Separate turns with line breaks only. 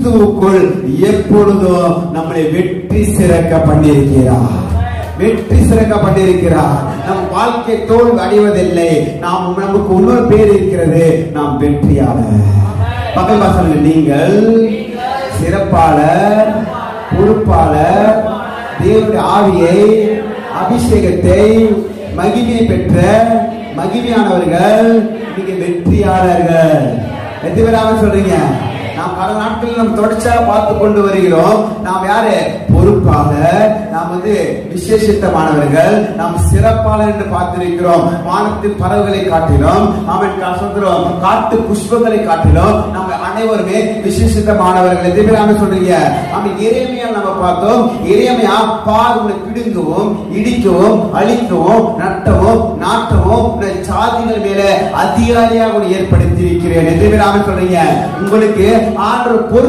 கிறிஸ்துவுக்குள் எப்பொழுதும் நம்மளை வெற்றி சிறக்க பண்ணியிருக்கிறார். வெற்றி சிறக்க பண்ணியிருக்கிறார். நம் வாழ்க்கை தோல்வி அடைவதில்லை. நமக்கு இன்னொரு பேர் இருக்கிறது, நாம் வெற்றியாளர். பக்கல் வாசல்கள், நீங்கள் சிறப்பாளர், பொறுப்பாளர், தேவனுடைய ஆவியை, அபிஷேகத்தை, மகிமையை பெற்ற மகிமையானவர்கள், நீங்க வெற்றியாளர்கள். எத்தனை பேராக சொல்றீங்க? நாம் பல நாட்களில் நாம் தொடர்ச்சியாக பார்த்து கொண்டு வருகிறோம். நாம் யாரு? பொறுப்பாக, நாம் விசேஷித்தமானவர்கள், நாம் சிறப்பாளர் என்று பார்த்திருக்கிறோம். வானத்தின் பறவைகளை காட்டிலும், காட்டு புஷ்பங்களை காட்டிலும் நம்ம அனைவருமே விசேஷித்தமானவர்கள். எத்தனை பேர் சொல்றீங்க? எரேமியா நம்ம பார்த்தோம். எரேமியா பாருங்களை பிடுங்கவும், இடிக்கவும், அழிக்கவும், நட்டவும், நாட்டவும் சாதிகள் மேல அதிகாரியாக ஏற்படுத்தி இருக்கிறேன். எத்தனை பேர் சொல்றீங்க? உங்களுக்கு ஆண்டவர் பொறுப்பு